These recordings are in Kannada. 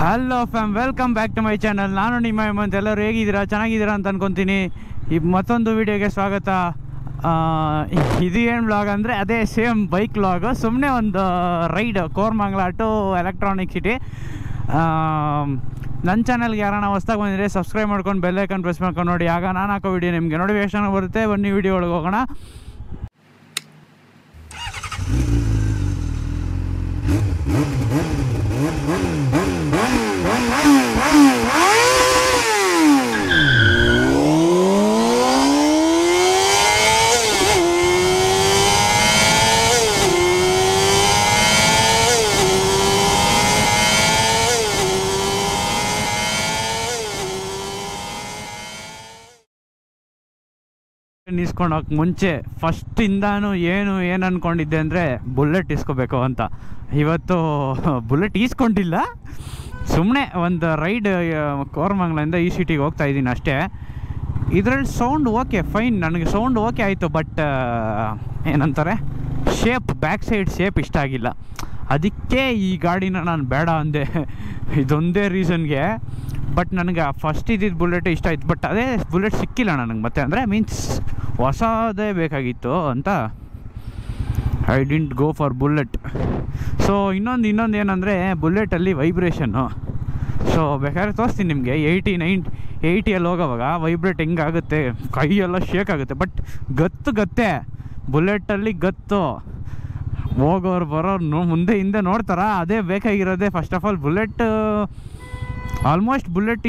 Hello fam, welcome back to my channel. ನಾನು ನಿಮ್ಮ ಹೇಮಂತ್. ಎಲ್ಲರೂ ಹೇಗಿದ್ದೀರಾ? ಚೆನ್ನಾಗಿದ್ದೀರಾ ಅಂತ ಅನ್ಕೊತೀನಿ. ಈ ಮತ್ತೊಂದು ವಿಡಿಯೋಗೆ ಸ್ವಾಗತ. ಇದು ಏನು ವ್ಲಾಗ್ ಅಂದರೆ ಅದೇ ಸೇಮ್ ಬೈಕ್ ವ್ಲಾಗು. ಸುಮ್ಮನೆ ಒಂದು ride Koramangala to electronic city. ನನ್ನ ಚಾನಲ್ಗೆ ಯಾರನ್ನ ಹೊಸ್ದಾಗಿ ಬಂದಿದ್ರೆ ಸಬ್ಸ್ಕ್ರೈಬ್ ಮಾಡ್ಕೊಂಡು ಬೆಲ್ ಐಕನ್ ಪ್ರೆಸ್ ಮಾಡ್ಕೊಂಡು ನೋಡಿ. ಆಗ ನಾನು ಹಾಕೋ ವಿಡಿಯೋ ನಿಮಗೆ ನೋಟಿಫಿಕೇಶನ್ ಬರುತ್ತೆ. ಬನ್ನಿ ವಿಡಿಯೋ ಒಳಗೆ ಹೋಗೋಣ. ಇಸ್ಕೊಂಡೋಗಕ್ಕೆ ಮುಂಚೆ ಫಸ್ಟಿಂದಾನು ಏನು ಅಂದ್ಕೊಂಡಿದ್ದೆ ಅಂದರೆ ಬುಲೆಟ್ ಇಸ್ಕೋಬೇಕು ಅಂತ. ಇವತ್ತು ಬುಲೆಟ್ ಈಸ್ಕೊಂಡಿಲ್ಲ, ಸುಮ್ಮನೆ ಒಂದು ರೈಡ್ ಕೋರಮಂಗ್ಲಿಂದ ಈ ಸಿಟಿಗೆ ಹೋಗ್ತಾ ಇದ್ದೀನಿ ಅಷ್ಟೇ. ಇದರಲ್ಲಿ ಸೌಂಡ್ ಓಕೆ ಫೈನ್, ನನಗೆ ಸೌಂಡ್ ಓಕೆ ಆಯಿತು. ಬಟ್ ಏನಂತಾರೆ, ಬ್ಯಾಕ್ ಸೈಡ್ ಶೇಪ್ ಇಷ್ಟ ಆಗಿಲ್ಲ. ಅದಕ್ಕೆ ಈ ಗಾಡಿನ ನಾನು ಬೇಡ ಅಂದೆ, ಇದೊಂದೇ ರೀಸನ್ಗೆ. ಬಟ್ ನನಗೆ ಫಸ್ಟ್ ಇದ್ದಿದ್ದು ಬುಲೆಟ್ ಇಷ್ಟ ಆಯಿತು. ಬಟ್ ಅದೇ ಬುಲೆಟ್ ಸಿಕ್ಕಿಲ್ಲ ನನಗೆ ಮತ್ತೆ. ಅಂದರೆ ಮೀನ್ಸ್ ಹೊಸದೇ ಬೇಕಾಗಿತ್ತು ಅಂತ I didn't go for bullet. So ಇನ್ನೊಂದು ಏನಂದರೆ ಬುಲೆಟಲ್ಲಿ ವೈಬ್ರೇಷನ್ನು. ಸೊ ಬೇಕಾದ್ರೆ ತೋರಿಸ್ತೀನಿ ನಿಮಗೆ. 80-90 ಹೋಗೋವಾಗ ವೈಬ್ರೇಟ್ ಹೆಂಗಾಗುತ್ತೆ, ಕೈಯೆಲ್ಲ ಶೇಕ್ ಆಗುತ್ತೆ. ಬಟ್ ಗತ್ತೆ ಬುಲೆಟಲ್ಲಿ ಗತ್ತು. ಹೋಗೋರು ಬರೋರು ಮುಂದೆ ಹಿಂದೆ ನೋಡ್ತಾರ, ಅದೇ ಬೇಕಾಗಿರೋದೆ. First of all bullet almost bullet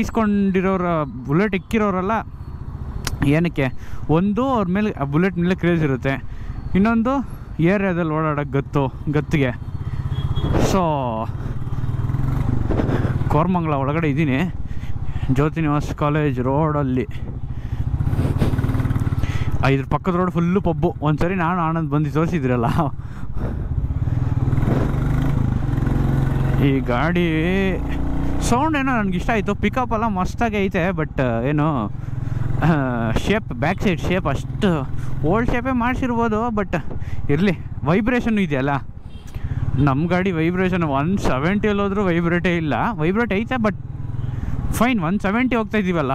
bullet ಇಕ್ಕಿರೋರೆಲ್ಲ ಏನಕ್ಕೆ, ಒಂದು ಅವ್ರ ಮೇಲೆ ಬುಲೆಟ್ ಮೇಲೆ ಕ್ರೇಜ್ ಇರುತ್ತೆ, ಇನ್ನೊಂದು ಏರಿಯಾದಲ್ಲಿ ಓಡಾಡೋಕ್ಕೆ ಗತ್ತಿಗೆ. ಸೊ ಕೋರಮಂಗ್ಲ ಒಳಗಡೆ ಇದ್ದೀನಿ, ಜ್ಯೋತಿ ನಿವಾಸ್ ಕಾಲೇಜ್ ರೋಡಲ್ಲಿ. ಇದ್ರ ಪಕ್ಕದ ರೋಡ್ ಫುಲ್ಲು ಪಬ್ಬು. ಒಂದ್ಸರಿ ನಾನು ಆನಂದ್ ಬಂದು ತೋರಿಸಿದ್ರಲ್ಲ. ಈ ಗಾಡಿ ಸೌಂಡ್ ಏನೋ ನನಗಿಷ್ಟ ಆಯಿತು. ಪಿಕಪ್ ಎಲ್ಲ ಮಸ್ತಾಗಿ ಐತೆ. ಬಟ್ ಏನು ಬ್ಯಾಕ್ ಸೈಡ್ ಶೇಪ್ ಅಷ್ಟು ಓಲ್ಡ್ ಶೇಪೇ ಮಾಡಿಸಿರ್ಬೋದು. ಬಟ್ ಇರಲಿ, ವೈಬ್ರೇಷನ್ ಇದೆಯಲ್ಲ. ನಮ್ಮ ಗಾಡಿ ವೈಬ್ರೇಷನ್ 170 ಹೋದ್ರೂ ವೈಬ್ರೇಟೇ ಇಲ್ಲ. ವೈಬ್ರೇಟ್ ಐತೆ ಬಟ್ ಫೈನ್. 170 ಹೋಗ್ತಾ ಇದ್ದೀವಲ್ಲ,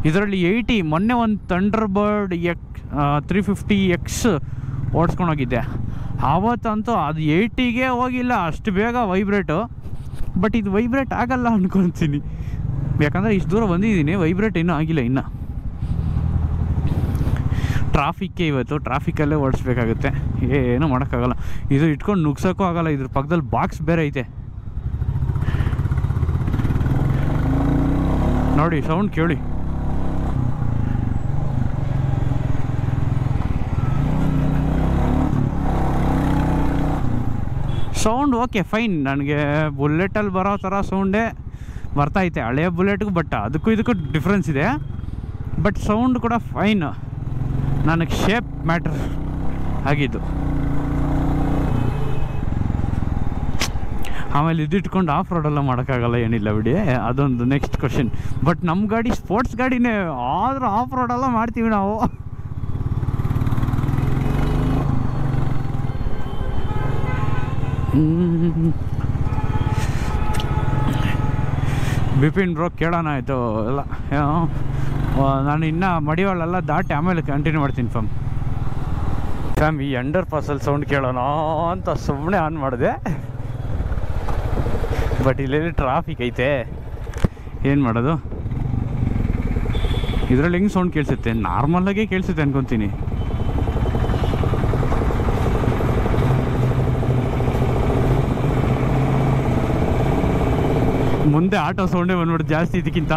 ಇದರಲ್ಲಿ 80. ಮೊನ್ನೆ ಒಂದು ಥಂಡರ್ಬರ್ಡ್ 350X ಓಡಿಸ್ಕೊಂಡೋಗಿದ್ದೆ. ಆವತ್ತಂತೂ ಅದು 80ಗೆ ಹೋಗಿಲ್ಲ, ಅಷ್ಟು ಬೇಗ ವೈಬ್ರೇಟು. ಬಟ್ ಇದು ವೈಬ್ರೇಟ್ ಆಗಲ್ಲ ಅಂದ್ಕೊತೀನಿ, ಯಾಕಂದರೆ ಇಷ್ಟು ದೂರ ಬಂದಿದ್ದೀನಿ. ವೈಬ್ರೇಟ್ ಇನ್ನೂ ಆಗಿಲ್ಲ. ಇನ್ನು ಟ್ರಾಫಿಕ್ಕೆ ಇವತ್ತು ಟ್ರಾಫಿಕಲ್ಲೇ ಓಡಿಸ್ಬೇಕಾಗುತ್ತೆ, ಏನೂ ಮಾಡೋಕ್ಕಾಗಲ್ಲ. ಇದು ಇಟ್ಕೊಂಡು ನುಗ್ಸೋಕ್ಕೂ ಆಗಲ್ಲ. ಇದ್ರ ಪಕ್ಕದಲ್ಲಿ ಬಾಕ್ಸ್ ಬೇರೆ ಐತೆ ನೋಡಿ, ಸೌಂಡ್ ಕೇಳಿ. Sound okay fine. ನನಗೆ ಬುಲೆಟಲ್ಲಿ ಬರೋ ಥರ ಸೌಂಡೇ ಬರ್ತೈತೆ, ಹಳೆಯ ಬುಲೆಟ್ಗೂ. ಬಟ್ ಅದಕ್ಕೂ ಇದಕ್ಕೂ ಡಿಫ್ರೆನ್ಸ್ ಇದೆ. ಬಟ್ ಸೌಂಡ್ ಕೂಡ ಫೈನ್. ನನಗೆ ಶೇಪ್ ಮ್ಯಾಟ್ರ್ ಆಗಿದ್ದು. ಆಮೇಲೆ ಇದಿಟ್ಕೊಂಡು ಆಫ್ ರೋಡೆಲ್ಲ ಮಾಡೋಕ್ಕಾಗಲ್ಲ, ಏನಿಲ್ಲ ಬಿಡಿ, ಅದೊಂದು ನೆಕ್ಸ್ಟ್ ಕ್ವಶನ್. ಬಟ್ ನಮ್ಮ ಗಾಡಿ ಸ್ಪೋರ್ಟ್ಸ್ ಗಾಡಿನೇ, ಆದರೂ ಆಫ್ ರೋಡೆಲ್ಲ ಮಾಡ್ತೀವಿ ನಾವು. ಬಿಪಿನ್ ಬ್ರೋ ಕೇಳೋಣ ಆಯಿತು ಎಲ್ಲ. ನಾನು ಇನ್ನೂ ಮಡಿವಾಳೆಲ್ಲ ದಾಟಿ ಆಮೇಲೆ ಕಂಟಿನ್ಯೂ ಮಾಡ್ತೀನಿ ಫ್ಯಾಮ್. ಈ ಅಂಡರ್ ಪಾಸಲ್ಲಿ ಸೌಂಡ್ ಕೇಳೋಣ ಅಂತ ಸುಮ್ಮನೆ ಆನ್ ಮಾಡಿದೆ. ಬಟ್ ಇಲ್ಲೆಲ್ಲಿ ಟ್ರಾಫಿಕ್ ಐತೆ, ಏನು ಮಾಡೋದು? ಇದರಲ್ಲಿ ಹೆಂಗೆ ಸೌಂಡ್ ಕೇಳಿಸುತ್ತೆ? ನಾರ್ಮಲಾಗೇ ಕೇಳಿಸುತ್ತೆ ಅನ್ಕೊತೀನಿ. ಮುಂದೆ ಆಟೋ ಸೌಂಡೇ ಬಂದ್ಬಿಟ್ಟು ಜಾಸ್ತಿ ಇದಕ್ಕಿಂತ.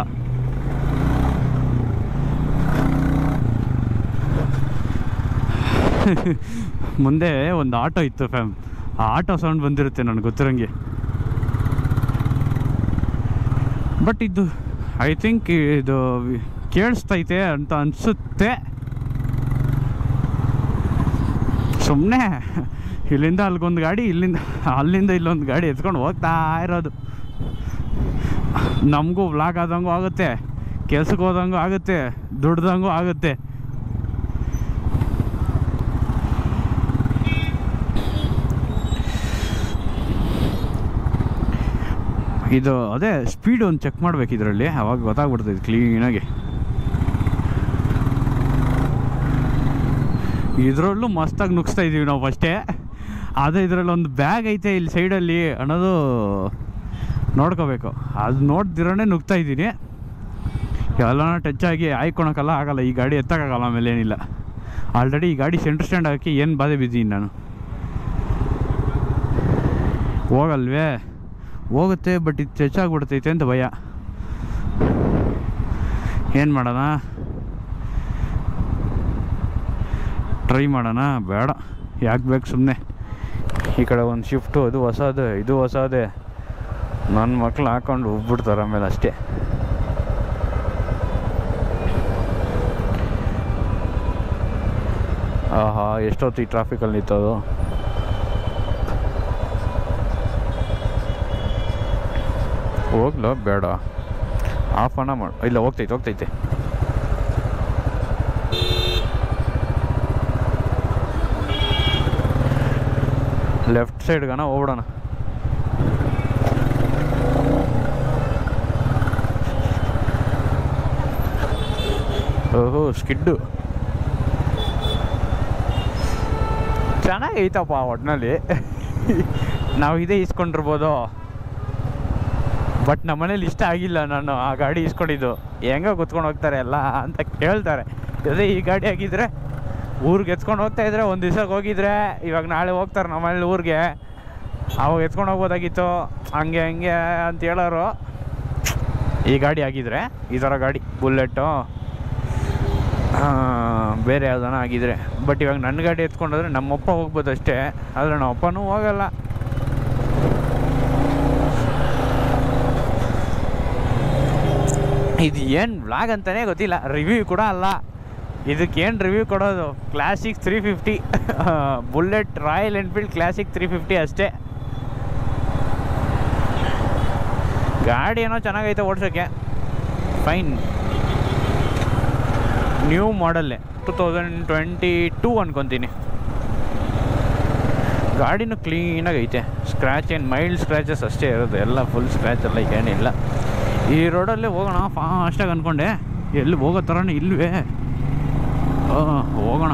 ಮುಂದೆ ಒಂದು ಆಟೋ ಇತ್ತು ಫ್ಯಾಮ್, ಆ ಆಟೋ ಸೌಂಡ್ ಬಂದಿರುತ್ತೆ ನನಗೆ ಗೊತ್ತಿರೋಂಗೆ. ಬಟ್ ಇದು ಐ ಥಿಂಕ್ ಇದು ಕೇಳಿಸ್ತೈತೆ ಅಂತ ಅನಿಸುತ್ತೆ. ಸುಮ್ಮನೆ ಇಲ್ಲಿಂದ ಅಲ್ಲಿಗೊಂದು ಗಾಡಿ, ಅಲ್ಲಿಂದ ಇಲ್ಲೊಂದು ಗಾಡಿ ಎತ್ಕೊಂಡು ಹೋಗ್ತಾ ಇರೋದು. ನಮಗೂ ವ್ಲಾಗ್ ಆದಂಗೂ ಆಗುತ್ತೆ, ಕೆಲ್ಸಕ್ಕೆ ಹೋದಂಗೂ ಆಗುತ್ತೆ, ದುಡ್ದಂಗೂ ಆಗುತ್ತೆ. ಇದು ಅದೇ ಸ್ಪೀಡ್ ಒಂದು ಚೆಕ್ ಮಾಡ್ಬೇಕು ಇದರಲ್ಲಿ, ಅವಾಗ ಗೊತ್ತಾಗ್ಬಿಡ್ತೈತೆ ಕ್ಲೀನಾಗಿ. ಇದರಲ್ಲೂ ಮಸ್ತಾಗಿ ನುಗ್ಸ್ತಾ ಇದ್ದೀವಿ ನಾವು ಫಸ್ಟೇ. ಆದರೆ ಇದರಲ್ಲಿ ಒಂದು ಬ್ಯಾಗ್ ಐತೆ ಇಲ್ಲಿ ಸೈಡಲ್ಲಿ ಅನ್ನೋದು ನೋಡ್ಕೋಬೇಕು. ಅದು ನೋಡ್ದಿರೋನೇ ನುಗ್ತಾ ಇದ್ದೀನಿ. ಎಲ್ಲ ಟಚ್ ಆಗಿ ಆಯ್ಕೊಳಕ್ಕೆಲ್ಲ ಆಗಲ್ಲ, ಈ ಗಾಡಿ ಎತ್ತಕ್ಕಾಗಲ್ಲ. ಆಮೇಲೆ ಏನಿಲ್ಲ, ಆಲ್ರೆಡಿ ಈ ಗಾಡಿ ಸೆಂಟ್ರ್ ಸ್ಟ್ಯಾಂಡ್ ಹಾಕಿ ಏನು ಬಾಧೆ ಬಿದ್ದೀನಿ ನಾನು. ಹೋಗಲ್ವೇ? ಹೋಗುತ್ತೆ, ಬಟ್ ಇದು ಟಚ್ ಆಗಿಬಿಡ್ತೈತೆ ಅಂತ ಭಯ. ಏನು ಮಾಡೋಣ? ಟ್ರೈ ಮಾಡೋಣ? ಬೇಡ, ಯಾಕೆ ಬೇಕು ಸುಮ್ಮನೆ. ಈ ಕಡೆ ಒಂದು ಶಿಫ್ಟು, ಅದು ಹೊಸದು, ಇದು ಹೊಸದೇ. ನನ್ನ ಮಕ್ಳು ಹಾಕ್ಕೊಂಡು ಹೋಗ್ಬಿಡ್ತಾರೆ ಆಮೇಲೆ ಅಷ್ಟೇ. ಆಹಾ, ಎಷ್ಟೊತ್ತು ಈ ಟ್ರಾಫಿಕಲ್ಲಿ ನಿಂತದು. ಹೋಗ್ಲ ಬೇಡ? ಆಫ್ ಅನ್ನ ಮಾಡು. ಇಲ್ಲ, ಹೋಗ್ತೈತೆ. ಲೆಫ್ಟ್ ಸೈಡ್ಗನ ಹೋಗ್ಬಿಡೋಣ. ಓಹೋ, ಸ್ಕಿಡ್ಡು ಚೆನ್ನಾಗೈತಪ್ಪ ಒಟ್ಟಿನಲ್ಲಿ. ನಾವು ಇದೇ ಇಸ್ಕೊಂಡಿರ್ಬೋದು, ಬಟ್ ನಮ್ಮನೇಲಿ ಇಷ್ಟ ಆಗಿಲ್ಲ. ನಾನು ಆ ಗಾಡಿ ಇಸ್ಕೊಂಡಿದ್ದು ಹೆಂಗೋ ಕುತ್ಕೊಂಡು ಹೋಗ್ತಾರೆ ಎಲ್ಲ ಅಂತ ಕೇಳ್ತಾರೆ. ಅದೇ ಈ ಗಾಡಿ ಆಗಿದ್ರೆ ಊರಿಗೆ ಎತ್ಕೊಂಡು ಹೋಗ್ತಾಯಿದ್ರೆ, ಒಂದು ದಿವ್ಸಕ್ಕೆ ಹೋಗಿದ್ರೆ, ಇವಾಗ ನಾಳೆ ಹೋಗ್ತಾರೆ ನಮ್ಮನೇಲಿ ಊರಿಗೆ, ಅವಾಗ ಎತ್ಕೊಂಡು ಹೋಗ್ಬೋದಾಗಿತ್ತು. ಹಂಗೆ ಅಂತ ಹೇಳೋರು. ಈ ಗಾಡಿ ಆಗಿದ್ರೆ, ಈ ಥರ ಗಾಡಿ ಬುಲ್ಲೆಟ್ಟು ಬೇರೆ ಯಾವುದನ್ನ ಆಗಿದ್ರೆ. ಬಟ್ ಇವಾಗ ನನ್ನ ಗಾಡಿ ಎತ್ಕೊಂಡೋದ್ರೆ ನಮ್ಮಪ್ಪ ಹೋಗ್ಬೋದು ಅಷ್ಟೇ, ಆದರೆ ನಮ್ಮಪ್ಪನೂ ಹೋಗಲ್ಲ. ಇದು ಏನು ವ್ಲಾಗ್ ಅಂತಲೇ ಗೊತ್ತಿಲ್ಲ, ರಿವ್ಯೂ ಕೂಡ ಅಲ್ಲ. ಇದಕ್ಕೇನು ರಿವ್ಯೂ ಕೊಡೋದು? Classic 350 bullet, royal Enfield Classic 350 ಅಷ್ಟೇ. ಗಾಡಿ ಏನೋ ಚೆನ್ನಾಗೈತೆ ಓಡ್ಸೋಕ್ಕೆ, ಫೈನ್. ನ್ಯೂ ಮಾಡಲ್ಲೇ, 2022 ಅನ್ಕೊತೀನಿ. ಗಾಡಿನೂ ಕ್ಲೀನಾಗಿ ಐತೆ. ಸ್ಕ್ರ್ಯಾಚ್ ಏನು ಮೈಲ್ಡ್ ಸ್ಕ್ರ್ಯಾಚಸ್ ಅಷ್ಟೇ ಇರೋದು, ಎಲ್ಲ ಫುಲ್ ಸ್ಕ್ರ್ಯಾಚ್ ಎಲ್ಲ ಏನಿಲ್ಲ. ಈ ರೋಡಲ್ಲೇ ಹೋಗೋಣ ಫಾಸ್ಟಾಗಿ ಅಂದ್ಕೊಂಡೆ, ಎಲ್ಲಿ ಹೋಗೋ ಥರನೇ ಇಲ್ವೇ. ಹೋಗೋಣ.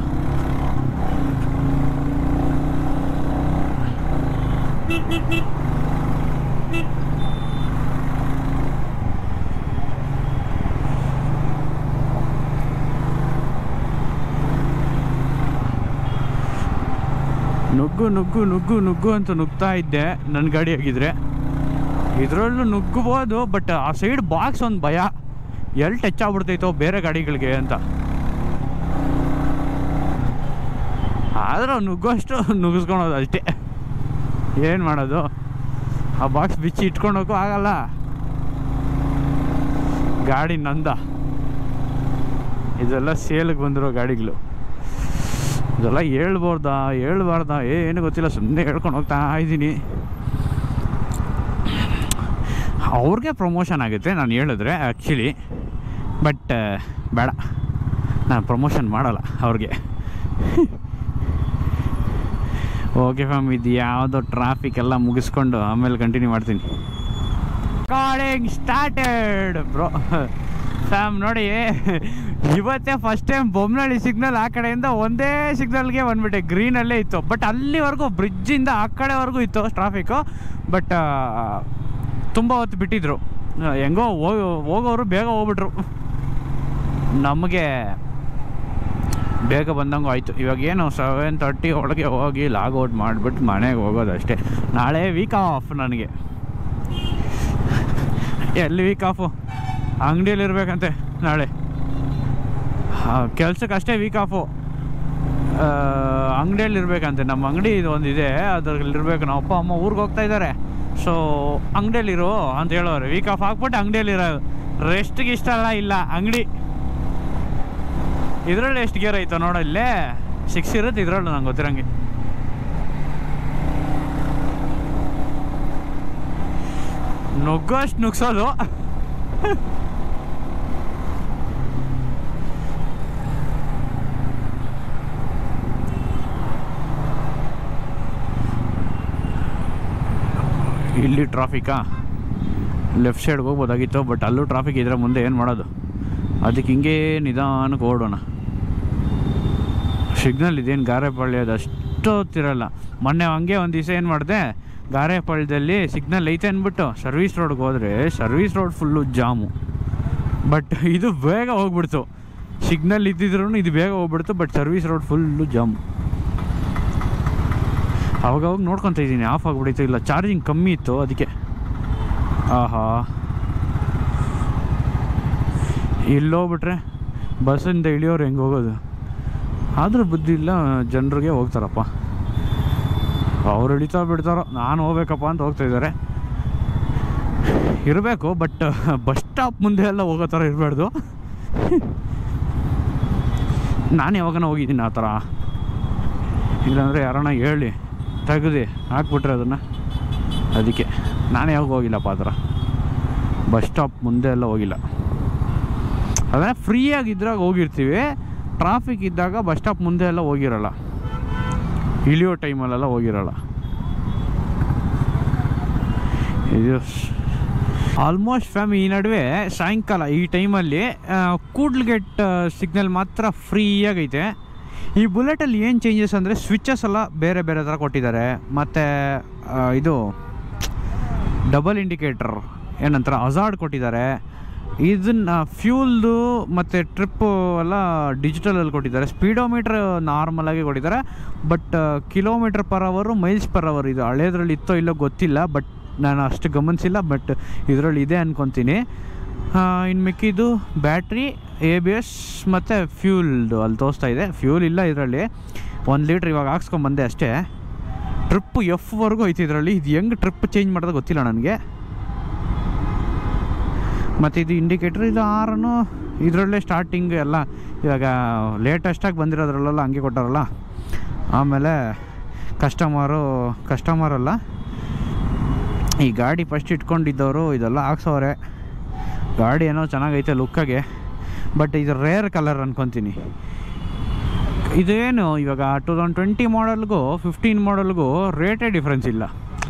ನುಗ್ಗು ಅಂತ ನುಗ್ತಾ ಇದ್ದೆ ನನ್ನ ಗಾಡಿ ಆಗಿದ್ರೆ. ಇದರಲ್ಲೂ ನುಗ್ಗಬೋದು, ಬಟ್ ಆ ಸೈಡ್ ಬಾಕ್ಸ್ ಒಂದು ಭಯ, ಎಲ್ಲಿ ಟಚ್ ಆಗ್ಬಿಡ್ತೈತೋ ಬೇರೆ ಗಾಡಿಗಳಿಗೆ ಅಂತ. ಆದ್ರೆ ನುಗ್ಗೋಷ್ಟು ನುಗ್ಗಿಸ್ಕೊಳೋದು ಅಷ್ಟೇ, ಏನು ಮಾಡೋದು? ಆ ಬಾಕ್ಸ್ ಬಿಚ್ಚಿ ಇಟ್ಕೊಂಡೋಕ್ಕೂ ಆಗಲ್ಲ. ಗಾಡಿ ನಂದ. ಇದೆಲ್ಲ ಸೇಲಿಗೆ ಬಂದಿರೋ ಗಾಡಿಗಳು. ಇದೆಲ್ಲ ಹೇಳ್ಬಾರ್ದಾ ಏನು ಗೊತ್ತಿಲ್ಲ, ಸುಮ್ಮನೆ ಹೇಳ್ಕೊಂಡು ಹೋಗ್ತಾ ಇದ್ದೀನಿ. ಅವ್ರಿಗೆ ಪ್ರಮೋಷನ್ ಆಗುತ್ತೆ ನಾನು ಹೇಳಿದ್ರೆ ಆ್ಯಕ್ಚುಲಿ, ಬಟ್ ಬೇಡ, ನಾನು ಪ್ರಮೋಷನ್ ಮಾಡಲ್ಲ ಅವ್ರಿಗೆ. ಓಕೆ ಫ್ಯಾಮ್, ಇದು ಯಾವುದೋ ಟ್ರಾಫಿಕ್ ಎಲ್ಲ ಮುಗಿಸ್ಕೊಂಡು ಆಮೇಲೆ ಕಂಟಿನ್ಯೂ ಮಾಡ್ತೀನಿ. Recording started bro. ಫ್ಯಾಮ್ ನೋಡಿ, ಇವತ್ತೇ ಫಸ್ಟ್ ಟೈಮ್ ಬೊಮ್ಮನಹಳ್ಳಿ ಸಿಗ್ನಲ್ ಆ ಕಡೆಯಿಂದ ಒಂದೇ ಸಿಗ್ನಲ್ಗೆ ಬಂದ್ಬಿಟ್ಟೆ. ಗ್ರೀನಲ್ಲೇ ಇತ್ತು, ಬಟ್ ಅಲ್ಲಿವರೆಗೂ ಬ್ರಿಡ್ಜಿಂದ ಆ ಕಡೆವರೆಗೂ ಇತ್ತು ಟ್ರಾಫಿಕ್ಕು. ಬಟ್ ತುಂಬ ಹೊತ್ತು ಬಿಟ್ಟಿದ್ರು, ಹೆಂಗೋ ಹೋಗೋರು ಬೇಗ ಹೋಗ್ಬಿಟ್ರು. ನಮಗೆ ಬೇಗ ಬಂದಂಗೂ ಆಯಿತು. ಇವಾಗ ಏನು 7:30 ಒಳಗೆ ಹೋಗಿ ಲಾಗೌಟ್ ಮಾಡಿಬಿಟ್ಟು ಮನೆಗೆ ಹೋಗೋದಷ್ಟೇ. ನಾಳೆ ವೀಕ್ ಆಫ್ ನನಗೆ. ಎಲ್ಲಿ ವೀಕ್ ಆಫು? ಅಂಗಡಿಯಲ್ಲಿ ಇರಬೇಕಂತೆ ನಾಳೆ. ಕೆಲ್ಸಕ್ಕೆ ಅಷ್ಟೇ ವೀಕ್ ಆಫು. ಅಂಗಡಿಯಲ್ಲಿ ಇರಬೇಕಂತೆ. ನಮ್ಮ ಅಂಗಡಿ ಇದು ಒಂದಿದೆ, ಅದ್ರಲ್ಲಿರ್ಬೇಕು. ನಮ್ಮ ಅಪ್ಪ ಅಮ್ಮ ಊರಿಗೆ ಹೋಗ್ತಾ ಇದ್ದಾರೆ, ಸೊ ಅಂಗಡಿಯಲ್ಲಿರು ಅಂತ ಹೇಳೋರು. ವೀಕ್ ಆಫ್ ಹಾಕ್ಬಿಟ್ಟು ಅಂಗಡಿಯಲ್ಲಿರೋದು. ರೆಸ್ಟ್ಗೆ ಇಷ್ಟ ಇಲ್ಲ ಅಂಗಡಿ. ಇದರಲ್ಲಿ ಎಷ್ಟು ಗೇರ್ ಐತೋ ನೋಡಲ್ಲೇ, 6 ಇರುತ್ತೆ ಇದರಲ್ಲೂ, ನಂಗೆ ಗೊತ್ತಿರಂಗೆ. ನುಗ್ಗೋಷ್ಟು ನುಗ್ಸೋದು. ಇಲ್ಲಿ ಟ್ರಾಫಿಕಾ? ಲೆಫ್ಟ್ ಸೈಡ್ಗೆ ಹೋಗ್ಬೋದಾಗಿತ್ತು, ಬಟ್ ಅಲ್ಲೂ ಟ್ರಾಫಿಕ್ ಇದ್ರೆ ಮುಂದೆ ಏನು ಮಾಡೋದು, ಅದಕ್ಕೆ ಹಿಂಗೆ ನಿಧಾನಕ್ಕೆ ಓಡೋಣ. ಸಿಗ್ನಲ್ ಇದೇನು ಗಾರೆಪಾಳ್ಯದ ಅಷ್ಟೊತ್ತಿರಲ್ಲ. ಮೊನ್ನೆ ಹಂಗೆ ಒಂದು ದಿವಸ ಏನು ಮಾಡಿದೆ, ಗಾರೆಪಾಳ್ಯದಲ್ಲಿ ಸಿಗ್ನಲ್ ಐತೆ ಅಂದ್ಬಿಟ್ಟು ಸರ್ವಿಸ್ ರೋಡ್ಗೆ ಹೋದರೆ service road full jam. But ಇದು ಬೇಗ ಹೋಗ್ಬಿಡ್ತು, ಸಿಗ್ನಲ್ ಇದ್ದಿದ್ರು ಇದು ಬೇಗ ಹೋಗ್ಬಿಡ್ತು, but service road full jam. ಅವಾಗ ನೋಡ್ಕೊತ ಇದ್ದೀನಿ, ಆಫ್ ಆಗಿಬಿಡಿತ್ತು, ಇಲ್ಲ ಚಾರ್ಜಿಂಗ್ ಕಮ್ಮಿ ಇತ್ತು ಅದಕ್ಕೆ. ಆಹಾ, ಇಲ್ಲೋಗ್ಬಿಟ್ರೆ ಬಸ್ಸಿಂದ ಇಳಿಯೋರು ಹೆಂಗೆ ಹೋಗೋದು, ಆದರೂ ಬುದ್ಧಿ ಇಲ್ಲ ಜನರಿಗೆ. ಹೋಗ್ತಾರಪ್ಪ ಅವ್ರು ಇಳಿತಾ ಬಿಡ್ತಾರೋ, ನಾನು ಹೋಗ್ಬೇಕಪ್ಪ ಅಂತ ಹೋಗ್ತಾಯಿದ್ದಾರೆ. ಇರಬೇಕು, ಬಟ್ ಬಸ್ ಸ್ಟಾಪ್ ಮುಂದೆ ಎಲ್ಲ ಹೋಗೋ ಥರ ಇರಬಾರ್ದು. ನಾನು ಯಾವಾಗನ ಹೋಗಿದ್ದೀನಿ ಆ ಥರ, ಇಲ್ಲಾಂದರೆ ಯಾರನ್ನ ಹೇಳಿ ತೆಗೆದು ಹಾಕ್ಬಿಟ್ರೆ ಅದನ್ನು. ಅದಕ್ಕೆ ನಾನು ಯಾವಾಗ ಹೋಗಿಲ್ಲಪ್ಪ ಆ ಥರ, ಬಸ್ ಸ್ಟಾಪ್ ಮುಂದೆ ಎಲ್ಲ ಹೋಗಿಲ್ಲ. ಅದೇ ಫ್ರೀಯಾಗಿದ್ದಾಗ ಹೋಗಿರ್ತೀವಿ, ಟ್ರಾಫಿಕ್ ಇದ್ದಾಗ ಬಸ್ ಸ್ಟಾಪ್ ಮುಂದೆ ಎಲ್ಲ ಹೋಗಿರಲ್ಲ, ಇಳಿಯೋ ಟೈಮಲ್ಲೆಲ್ಲ ಹೋಗಿರಲ್ಲ. ಇದು ಆಲ್ಮೋಸ್ಟ್ ಫ್ಯಾಮಿಲಿ ಈ ನಡುವೆ ಸಾಯಂಕಾಲ ಈ ಟೈಮಲ್ಲಿ ಕೂಡ್ಲುಗೇಟ್ ಸಿಗ್ನಲ್ ಮಾತ್ರ ಫ್ರೀಯಾಗೈತೆ. ಈ ಬುಲೆಟಲ್ಲಿ ಏನು ಚೇಂಜಸ್ ಅಂದರೆ ಸ್ವಿಚಸ್ ಎಲ್ಲ ಬೇರೆ ಬೇರೆ ಥರ ಕೊಟ್ಟಿದ್ದಾರೆ, ಮತ್ತು ಇದು ಡಬಲ್ ಇಂಡಿಕೇಟರ್ ಏನಂತಾರೆ ಹಜಾರ್ಡ್ ಕೊಟ್ಟಿದ್ದಾರೆ. ಇದನ್ನು ಫ್ಯೂಲ್ದು ಮತ್ತು ಟ್ರಿಪ್ಪು ಎಲ್ಲ ಡಿಜಿಟಲಲ್ಲಿ ಕೊಟ್ಟಿದ್ದಾರೆ. ಸ್ಪೀಡೋಮೀಟ್ರ್ ನಾರ್ಮಲಾಗಿ ಕೊಟ್ಟಿದ್ದಾರೆ, ಬಟ್ ಕಿಲೋಮೀಟ್ರ್ ಪರ್ ಅವರು ಮೈಲ್ಸ್ ಪರ್ ಅವರ್ ಇದು ಹಳೇದ್ರಲ್ಲಿ ಇತ್ತೋ ಇಲ್ಲೋ ಗೊತ್ತಿಲ್ಲ, ಬಟ್ ನಾನು ಅಷ್ಟು ಗಮನಿಸಿಲ್ಲ, ಬಟ್ ಇದರಲ್ಲಿ ಇದೆ ಅಂದ್ಕೊತೀನಿ. ಇನ್ನು ಮಿಕ್ಕಿದ್ದು ಬ್ಯಾಟ್ರಿ, ABS ಮತ್ತು ಫ್ಯೂಲ್ದು ಅಲ್ಲಿ ತೋರಿಸ್ತಾ ಇದೆ. ಫ್ಯೂಲ್ ಇಲ್ಲ ಇದರಲ್ಲಿ, 1 ಲೀಟ್ರ್ ಇವಾಗ ಹಾಕ್ಸ್ಕೊಂಬಂದೆ ಅಷ್ಟೇ. ಟ್ರಿಪ್ಪು Fವರೆಗೂ ಐತಿ ಇದರಲ್ಲಿ. ಇದು ಹೆಂಗೆ ಟ್ರಿಪ್ ಚೇಂಜ್ ಮಾಡೋದು ಗೊತ್ತಿಲ್ಲ ನನಗೆ. ಮತ್ತು ಇದು ಇಂಡಿಕೇಟ್ರ್, ಇದು ಆರನು ಇದರಲ್ಲೇ ಸ್ಟಾರ್ಟಿಂಗ್ ಎಲ್ಲ ಇವಾಗ ಲೇಟೆಸ್ಟಾಗಿ ಬಂದಿರೋದ್ರಲ್ಲೆಲ್ಲ ಹಂಗೆ ಕೊಟ್ಟಾರಲ್ಲ. ಆಮೇಲೆ ಕಸ್ಟಮರಲ್ಲ, ಈ ಗಾಡಿ ಫಸ್ಟ್ ಇಟ್ಕೊಂಡಿದ್ದವರು ಇದೆಲ್ಲ ಹಾಕ್ಸೋರೆ. ಗಾಡಿ ಏನೋ ಚೆನ್ನಾಗೈತೆ ಲುಕ್ಕಾಗೆ, ಬಟ್ ಇದು ರೇರ್ ಕಲರ್ ಅನ್ಕೊತೀನಿ. ಇದೇನು ಇವಾಗ 2020 ಮಾಡಲ್ಗೂ 15 ಮಾಡಲ್ಗೂ ರೇಟೇ ಡಿಫ್ರೆನ್ಸ್ ಇಲ್ಲ,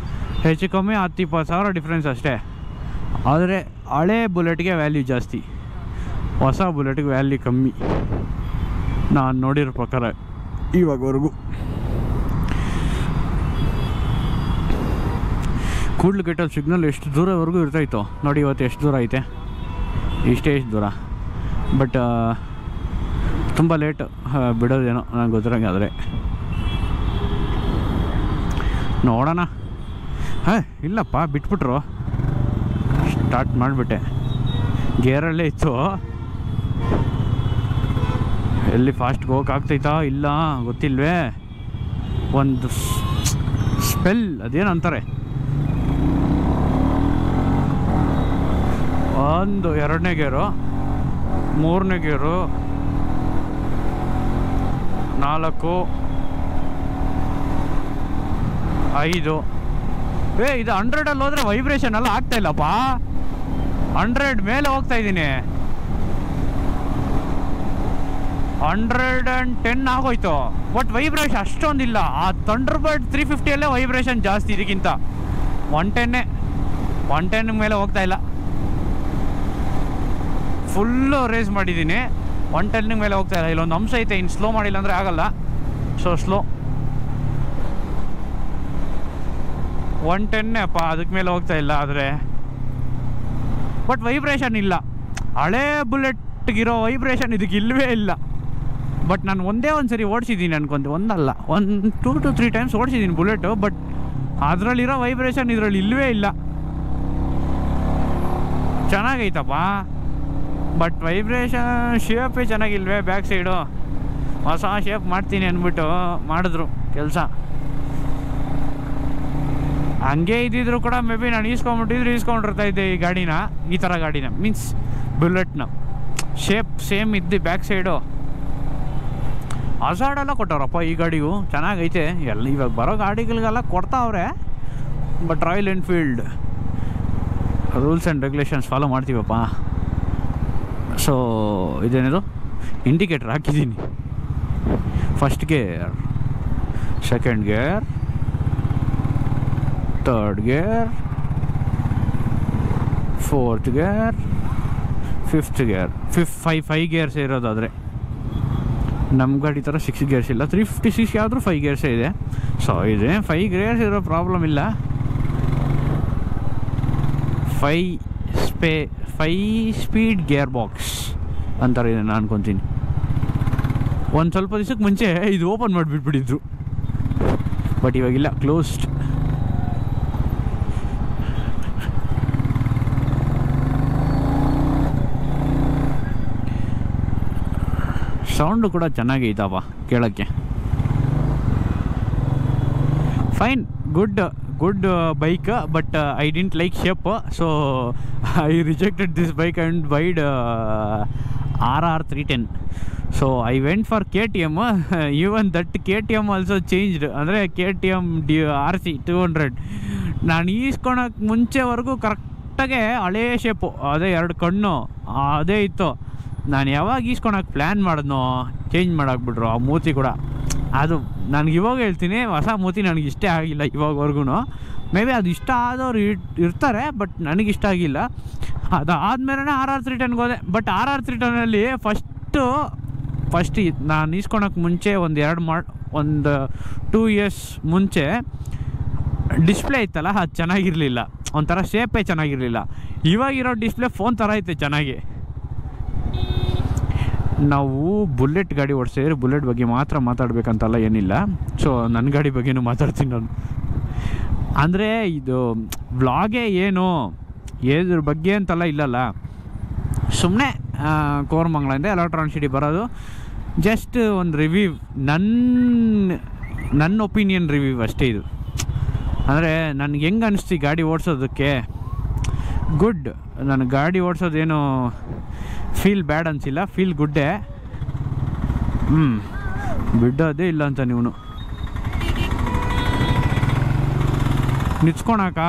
ಹೆಚ್ಚು ಕಮ್ಮಿ 10-20 ಸಾವಿರ ಡಿಫ್ರೆನ್ಸ್ ಅಷ್ಟೇ. ಆದರೆ ಹಳೆ ಬುಲೆಟ್ಗೆ ವ್ಯಾಲ್ಯೂ ಜಾಸ್ತಿ, ಹೊಸ ಬುಲೆಟ್ಗೆ ವ್ಯಾಲ್ಯೂ ಕಮ್ಮಿ ನಾನು ನೋಡಿರೋ ಪ್ರಕಾರ ಇವಾಗವರೆಗೂ. ಕೂಡ್ಲುಗೇಟಲ್ಲಿ ಸಿಗ್ನಲ್ ಎಷ್ಟು ದೂರವರೆಗೂ ಇರ್ತಾಯಿತ್ತು ನೋಡಿ, ಇವತ್ತು ಎಷ್ಟು ದೂರ ಐತೆ, ಇಷ್ಟು ದೂರ. ಬಟ್ ತುಂಬ ಲೇಟ್ ಬಿಡೋದೇನೋ ನನಗೆ ಗೊತ್ತಿರೋಂಗೆ. ಆದರೆ ನೋಡೋಣ. ಇಲ್ಲಪ್ಪ ಬಿಟ್ಬಿಟ್ರು, ಸ್ಟಾರ್ಟ್ ಮಾಡಿಬಿಟ್ಟೆ, ಗೇರಲ್ಲೇ ಇತ್ತು. ಎಲ್ಲಿ ಫಾಸ್ಟ್ಗೆ ಹೋಗೋಕ್ಕಾಗ್ತೈತಾ ಇಲ್ಲ ಗೊತ್ತಿಲ್ವೇ. ಒಂದು ಸ್ಪೆಲ್ ಅದೇನು ಅಂತಾರೆ, ಒಂದು 2ನೇ ಗೇರು, 3ನೇ ಗೇರು, 4, 5. ಇದು 100ಅಲ್ಲಿ ಹೋದರೆ ವೈಬ್ರೇಷನ್ ಎಲ್ಲ ಆಗ್ತಾಯಿಲ್ಲಪ್ಪ. 100 ಮೇಲೆ ಹೋಗ್ತಾ ಇದ್ದೀನಿ, 110 ಆಗೋಯ್ತು, ಬಟ್ ವೈಬ್ರೇಷನ್ ಅಷ್ಟೊಂದಿಲ್ಲ. ಆ ಥಂಡರ್ಬರ್ಡ್ 350ಯಲ್ಲೇ ವೈಬ್ರೇಷನ್ ಜಾಸ್ತಿ, ಇದಕ್ಕಿಂತ 110 ಮೇಲೆ ಹೋಗ್ತಾ ಇಲ್ಲ. ಫುಲ್ಲು ರೇಸ್ ಮಾಡಿದ್ದೀನಿ, 110 ಮೇಲೆ ಹೋಗ್ತಾ ಇಲ್ಲ. ಇಲ್ಲೊಂದು ಅಂಶ ಐತೆ, ಇನ್ನು ಸ್ಲೋ ಮಾಡಿಲ್ಲ ಅಂದರೆ ಆಗಲ್ಲ. ಸೊ ಸ್ಲೋ 110 ಅಪ್ಪ, ಅದಕ್ಕೆ ಮೇಲೆ ಹೋಗ್ತಾ ಇಲ್ಲ. ಆದರೆ ಬಟ್ ವೈಬ್ರೇಷನ್ ಇಲ್ಲ, ಹಳೇ ಬುಲೆಟ್ಗಿರೋ ವೈಬ್ರೇಷನ್ ಇದಕ್ಕೆ ಇಲ್ಲವೇ ಇಲ್ಲ. ಬಟ್ ನಾನು ಒಂದೇ ಒಂದು ಸರಿ ಓಡಿಸಿದ್ದೀನಿ ಅನ್ಕೊಂತೆ, ಒಂದಲ್ಲ 2 to 3 ಟೈಮ್ಸ್ ಓಡಿಸಿದ್ದೀನಿ ಬುಲೆಟು, ಬಟ್ ಅದರಲ್ಲಿರೋ ವೈಬ್ರೇಷನ್ ಇದರಲ್ಲಿ ಇಲ್ಲವೇ ಇಲ್ಲ. ಚೆನ್ನಾಗೈತಪ್ಪ, ಬಟ್ ವೈಬ್ರೇಷನ್ ಶೇಪೇ ಚೆನ್ನಾಗಿಲ್ವೇ. ಬ್ಯಾಕ್ ಸೈಡು ಹೊಸ ಶೇಪ್ ಮಾಡ್ತೀನಿ ಅಂದ್ಬಿಟ್ಟು ಮಾಡಿದ್ರು ಕೆಲಸ. ಹಂಗೆ ಇದ್ದಿದ್ರು ಕೂಡ ಮೇ ಬಿ ನಾನು ಈಸ್ಕೊಂಡಿರ್ತಾ ಇದ್ದೆ ಈ ಗಾಡಿನ, ಈ ಥರ ಗಾಡಿನ ಮೀನ್ಸ್ ಬುಲೆಟ್ನ ಶೇಪ್ ಸೇಮ್ ಇದ್ದು ಬ್ಯಾಕ್ ಸೈಡು. ಹಜಾರ್ಡೆಲ್ಲ ಕೊಟ್ಟವ್ರಪ್ಪ ಈ ಗಾಡಿಗೂ, ಚೆನ್ನಾಗೈತೆ. ಎಲ್ಲ ಇವಾಗ ಬರೋ ಗಾಡಿಗಳಿಗೆಲ್ಲ ಕೊಡ್ತಾವ್ರೆ, but Royal Enfield rules and regulations follow ಮಾಡ್ತೀವಪ್ಪ. ಸೊ ಇದೇನಿದು ಇಂಡಿಕೇಟರ್ ಹಾಕಿದ್ದೀನಿ. First gear, second gear, third gear, 4th gear, 5th gear, 5 gears ಇರೋದಾದರೆ. ನಮ್ಮ ಗಾಡಿ ಥರ 6 ಗೇರ್ಸ್ ಇಲ್ಲ. 356 ಯಾವ್ದು 5 ಗೇರ್ಸೇ ಇದೆ. ಸೊ ಇದೆ 5 ಗೇರ್ಸ್ ಇರೋ ಪ್ರಾಬ್ಲಮ್ ಇಲ್ಲ. 5 ಸ್ಪೀಡ್ ಗೇರ್ ಬಾಕ್ಸ್ ಅಂತಾರೆ ನಾನು ಅನ್ಕೊತೀನಿ. ಒಂದು ಸ್ವಲ್ಪ ದಿವಸಕ್ಕೆ ಮುಂಚೆ ಇದು ಓಪನ್ ಮಾಡಿಬಿಟ್ಬಿಟ್ಟಿದ್ರು, ಬಟ್ ಇವಾಗಿಲ್ಲ, ಕ್ಲೋಸ್ಡ್. ಸೌಂಡು ಕೂಡ ಚೆನ್ನಾಗೈತಪ್ಪ ಕೇಳೋಕ್ಕೆ. Fine, good bike, but I didn't like shape, so I rejected this bike and ಬೈಡ್ RR 310. So I went for KTM. Even that KTM also changed, ಅಂದರೆ KTM RC 200 ನಾನು ಈಸ್ಕೊಳಕ್ಕೆ ಮುಂಚೆವರೆಗೂ ಕರೆಕ್ಟಾಗೆ ಹಳೇ ಶೇಪು, ಅದೇ 2 ಕಣ್ಣು ಅದೇ ಇತ್ತು. ನಾನು ಯಾವಾಗ ಈಸ್ಕೊಳಕ್ಕೆ ಪ್ಲ್ಯಾನ್ ಮಾಡಿದ್ನೋ ಚೇಂಜ್ ಮಾಡಾಕ್ಬಿಟ್ರು ಆ ಮೂತಿ ಕೂಡ. ಅದು ನನಗೆ ಇವಾಗ ಹೇಳ್ತೀನಿ, ಹೊಸ ಮೂತಿ ನನಗೆ ಇಷ್ಟೇ ಆಗಿಲ್ಲ ಇವಾಗವರೆಗೂ. ಮೇ ಬಿ ಅದು ಇಷ್ಟ ಆದವ್ರು ಇರ್ತಾರೆ, ಬಟ್ ನನಗಿಷ್ಟ ಆಗಿಲ್ಲ. ಅದಾದಮೇಲೆ RR 310ಗೆ ಹೋದೆ. ಬಟ್ RR 310ಅಲ್ಲಿ ಫಸ್ಟ್ ನಾನು ಈಸ್ಕೊಳಕ್ಕೆ ಮುಂಚೆ ಒಂದು 2 ಇಯರ್ಸ್ ಮುಂಚೆ ಡಿಸ್ಪ್ಲೇ ಇತ್ತಲ್ಲ, ಅದು ಚೆನ್ನಾಗಿರಲಿಲ್ಲ, ಒಂಥರ ಶೇಪೇ ಚೆನ್ನಾಗಿರಲಿಲ್ಲ. ಇವಾಗಿರೋ ಡಿಸ್ಪ್ಲೇ ಫೋನ್ ಥರ ಐತೆ ಚೆನ್ನಾಗಿ. ನಾವು ಬುಲೆಟ್ ಗಾಡಿ ಓಡಿಸಿದ್ರೆ ಬುಲೆಟ್ ಬಗ್ಗೆ ಮಾತ್ರ ಮಾತಾಡಬೇಕಂತಲ್ಲ ಏನಿಲ್ಲ. ಸೊ ನನ್ನ ಗಾಡಿ ಬಗ್ಗೆನೂ ಮಾತಾಡ್ತೀನಿ ನಾನು. ಅಂದರೆ ಇದು ವ್ಲಾಗೇ ಏನು ಏದ್ರ ಬಗ್ಗೆ ಅಂತಲ್ಲ ಇಲ್ಲಲ್ಲ, ಸುಮ್ಮನೆ ಕೋರಮಂಗಲದಿಂದ ಎಲೆಕ್ಟ್ರಾನಿಕ್ ಸಿಟಿ ಬರೋದು, ಜಸ್ಟ್ ಒಂದು ರಿವ್ಯೂ, ನನ್ನ ಒಪಿನಿಯನ್ ರಿವ್ಯೂ ಅಷ್ಟೇ ಇದು. ಅಂದರೆ ನನಗೆ ಹೆಂಗೆ ಅನಿಸ್ತು ಗಾಡಿ ಓಡಿಸೋದಕ್ಕೆ, ಗುಡ್. ನನಗೆ ಗಾಡಿ ಓಡಿಸೋದೇನು ಫೀಲ್ ಬ್ಯಾಡ್ ಅನಿಸಿಲ್ಲ, ಫೀಲ್ ಗುಡ್ಡೇ. ಬಿಡೋದೇ ಇಲ್ಲ ಅಂತ ನೀವು ನಿಚ್ಕೊಳಕ.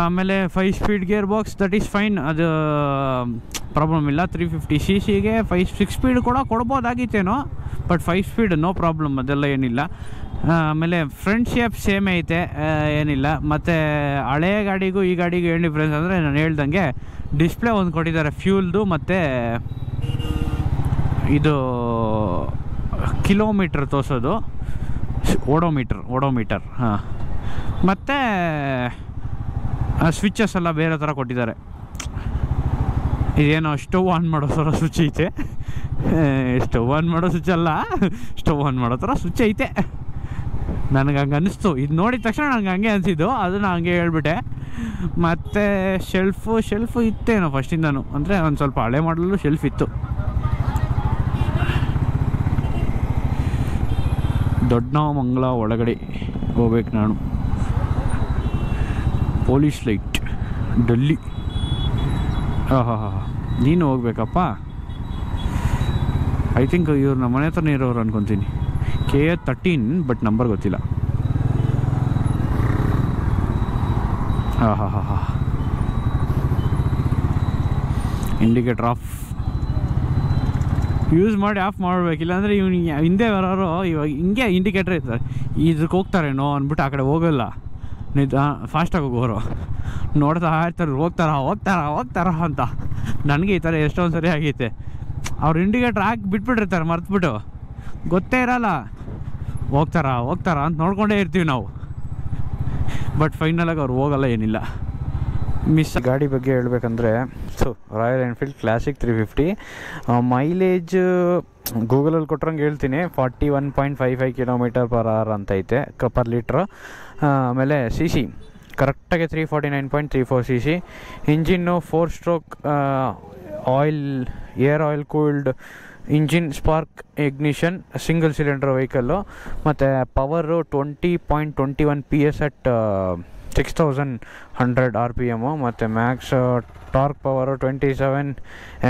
ಆಮೇಲೆ 5 speed gear box, that is fine, ಅದು ಪ್ರಾಬ್ಲಮ್ ಇಲ್ಲ. 350cc 6 ಸ್ಪೀಡ್ ಕೂಡ ಕೊಡ್ಬೋದಾಗಿತ್ತೇನೋ, ಬಟ್ 5 ಸ್ಪೀಡ್ ನೋ ಪ್ರಾಬ್ಲಮ್, ಅದೆಲ್ಲ ಏನಿಲ್ಲ. ಆಮೇಲೆ ಫ್ರಂಟ್ ಶೇಪ್ ಸೇಮ್ ಐತೆ, ಏನಿಲ್ಲ. ಮತ್ತು ಹಳೆಯ ಗಾಡಿಗೂ ಈ ಗಾಡಿಗೂ ಏನು ಡಿಫ್ರೆನ್ಸ್ ಅಂದರೆ ನಾನು ಹೇಳ್ದಂಗೆ ಡಿಸ್ಪ್ಲೇ ಒಂದು ಕೊಟ್ಟಿದ್ದಾರೆ ಫ್ಯೂಲ್ದು, ಮತ್ತು ಇದು ಕಿಲೋಮೀಟ್ರ್ ತೋರಿಸೋದು, ಓಡೋಮೀಟರ್. ಹಾಂ, ಮತ್ತು ಸ್ವಿಚಸ್ ಎಲ್ಲ ಬೇರೆ ಥರ ಕೊಟ್ಟಿದ್ದಾರೆ. ಇದೇನೋ ಸ್ಟವ್ ಆನ್ ಮಾಡೋ ಥರ ಸ್ವಿಚ್ ಐತೆ. ಸ್ಟವ್ ಆನ್ ಮಾಡೋ ಸ್ವಿಚ್ ಅಲ್ಲ, ಸ್ಟವ್ ಆನ್ ಮಾಡೋ ಥರ ಸ್ವಿಚ್ ಐತೆ. ನನಗೆ ಹಂಗೆ ಅನ್ನಿಸ್ತು, ಇದು ನೋಡಿದ ತಕ್ಷಣ ನನಗೆ ಹಂಗೆ ಅನಿಸಿದ್ದು, ಅದನ್ನು ಹಂಗೆ ಹೇಳ್ಬಿಟ್ಟೆ. ಮತ್ತು ಶೆಲ್ಫು ಇತ್ತೇನೋ ಫಸ್ಟಿಂದನೂ, ಅಂದರೆ ಒಂದು ಸ್ವಲ್ಪ ಹಳೆ ಮಾಡಲು ಶೆಲ್ಫ್ ಇತ್ತು. ದೊಡ್ಡಮಂಗಲ ಒಳಗಡೆ ಹೋಗ್ಬೇಕು ನಾನು. Police light Delhi. ನೀನು ಹೋಗ್ಬೇಕಪ್ಪ. ಐ ಥಿಂಕ್ ಇವ್ರು ನಮ್ಮ ಮನೆ ಹತ್ರನೇ ಇರೋರು ಅನ್ಕೊತೀನಿ. KA 13, ಬಟ್ ನಂಬರ್ ಗೊತ್ತಿಲ್ಲ. ಇಂಡಿಕೇಟರ್ ಆಫ್ ಯೂಸ್ ಮಾಡಿ ಆಫ್ ಮಾಡಬೇಕಿಲ್ಲ ಅಂದರೆ ಇವ್ನಿಗೆ ಹಿಂದೆ ಬರೋರು ಇವಾಗ ಹಿಂಗೆ ಇಂಡಿಕೇಟರ್ ಇರ್ತಾರೆ, ಇದಕ್ಕೆ ಹೋಗ್ತಾರೇನೋ ಅಂದ್ಬಿಟ್ಟು ಆ ಕಡೆ ಹೋಗಲ್ಲ, ಫಾಸ್ಟಾಗಿ ಹೋಗೋರು ನೋಡ್ತಾ ಇರ್ತಾರೆ, ಹೋಗ್ತಾರ ಅಂತ. ನನಗೆ ಈ ಥರ ಎಷ್ಟೊಂದು ಸರಿ ಆಗೈತೆ. ಅವ್ರು ಇಂಡಿಕೇಟ್ರ್ ಹಾಕಿ ಬಿಟ್ಬಿಟ್ಟಿರ್ತಾರೆ, ಮರ್ತ್ಬಿಟ್ಟು ಗೊತ್ತೇ ಇರಲ್ಲ, ಹೋಗ್ತಾರಾ ಅಂತ ನೋಡ್ಕೊಂಡೇ ಇರ್ತೀವಿ ನಾವು. ಬಟ್ ಫೈನಲಾಗಿ ಅವ್ರು ಹೋಗಲ್ಲ, ಏನಿಲ್ಲ. ಗಾಡಿ ಬಗ್ಗೆ ಹೇಳ್ಬೇಕಂದ್ರೆ, so Royal Enfield Classic 350 mileage ಗೂಗಲಲ್ಲಿ ಕೊಟ್ರಂಗೆ ಹೇಳ್ತೀನಿ, 41.55 km/h ಅಂತೈತೆ ಪರ್ ಲೀಟ್ರ್. ಆಮೇಲೆ CC ಕರೆಕ್ಟಾಗಿ 349.34 cc. Engine 4 stroke air oil cooled engine, spark ignition, single cylinder vehicle. ಮತ್ತು ಪವರು 20.21 PS ಅಟ್ 6100 RPM. ಮತ್ತು max torque power 27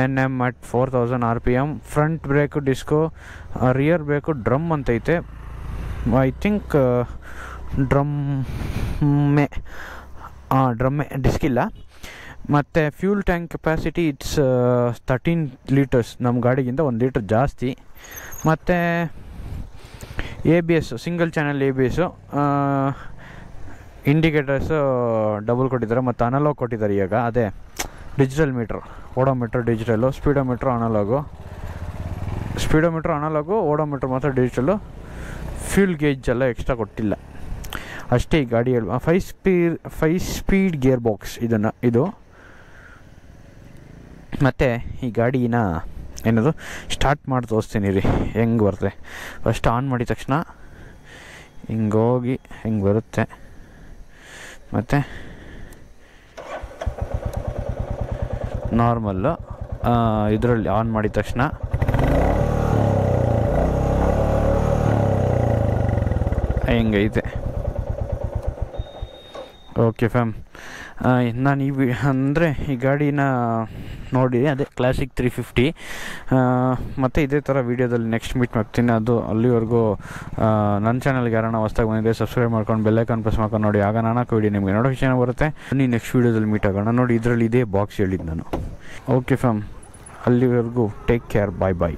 Nm at 4000 RPM. Front brake ಡಿಸ್ಕೋ, ರಿಯರ್ ಬ್ರೇಕು ಡ್ರಮ್ ಅಂತೈತೆ. ಐ ಥಿಂಕ್ ಡ್ರಮ್ಮೆ ಡಿಸ್ಕ್ ಇಲ್ಲ. ಮತ್ತು fuel tank capacity it's 13 litres, ನಮ್ಮ ಗಾಡಿಗಿಂತ 1 ಲೀಟರ್ ಜಾಸ್ತಿ. ಮತ್ತು ABS single channel ABS, indicators double ಕೊಟ್ಟಿದ್ದಾರೆ ಮತ್ತು ಅನಲಾಗ್ ಕೊಟ್ಟಿದ್ದಾರೆ. ಇವಾಗ ಅದೇ ಡಿಜಿಟಲ್ ಮೀಟ್ರ್, ಓಡೋಮೀಟ್ರ್ ಡಿಜಿಟಲು, ಸ್ಪೀಡೋಮೀಟ್ರ್ ಅನಲಾಗು, ಓಡೋಮೀಟ್ರ್ ಮಾತ್ರ ಡಿಜಿಟಲು. ಫ್ಯೂಲ್ ಗೇಜ್ ಎಲ್ಲ ಎಕ್ಸ್ಟ್ರಾ ಕೊಟ್ಟಿಲ್ಲ ಅಷ್ಟೇ. ಈ ಗಾಡಿಯಲ್ಲಿ 5 ಸ್ಪೀಡ್ ಗೇರ್ ಬಾಕ್ಸ್ ಇದು. ಮತ್ತು ಈ ಗಾಡಿನ ಏನದು ಸ್ಟಾರ್ಟ್ ಮಾಡಿ ತೋರಿಸ್ತೀನಿ ರೀ ಹೆಂಗೆ ಬರುತ್ತೆ. ಫಸ್ಟ್ ಆನ್ ಮಾಡಿದ ತಕ್ಷಣ ಹಿಂಗೋಗಿ ಹೆಂಗೆ ಬರುತ್ತೆ. ಮತ್ತು ನಾರ್ಮಲ್ಲು ಇದರಲ್ಲಿ ಆನ್ ಮಾಡಿದ ತಕ್ಷಣ ಹೆಂಗೈತೆ. ಓಕೆ ಫ್ಯಾಮ್, ನಾನು ಈ ಗಾಡಿನ ನೋಡಿ ಅದೇ ಕ್ಲಾಸಿಕ್ 350. ಮತ್ತು ಇದೇ ಥರ ವೀಡಿಯೋದಲ್ಲಿ ನೆಕ್ಸ್ಟ್ ಮೀಟ್ ಮಾಡ್ತೀನಿ. ಅದು ಅಲ್ಲಿವರೆಗೂ ನನ್ನ ಚಾನಲ್ಗೆ ಯಾರನ್ನ ಹೊಸ್ದಾಗಿ ಬಂದಿದೆ ಸಬ್ಸ್ಕ್ರೈಬ್ ಮಾಡ್ಕೊಂಡು ಬೆಲ್ಲೈಕಾನ್ ಪ್ರೆಸ್ ಮಾಡ್ಕೊಂಡು ನೋಡಿ. ಆಗ ನಾನು ಹಾಕೋ ವಿಡಿಯೋ ನಿಮಗೆ ನೋಟಿಫಿಕೇಶನ್ ಬರುತ್ತೆ. ನೆಕ್ಸ್ಟ್ ವೀಡಿಯೋದಲ್ಲಿ ಮೀಟ್ ಆಗೋಣ. ನೋಡಿ ಇದರಲ್ಲಿ ಇದೇ ಬಾಕ್ಸ್ ಹೇಳಿದ್ದು ನಾನು. ಓಕೆ ಫ್ಯಾಮ್, ಅಲ್ಲಿವರೆಗೂ ಟೇಕ್ ಕೇರ್, ಬಾಯ್ ಬಾಯ್.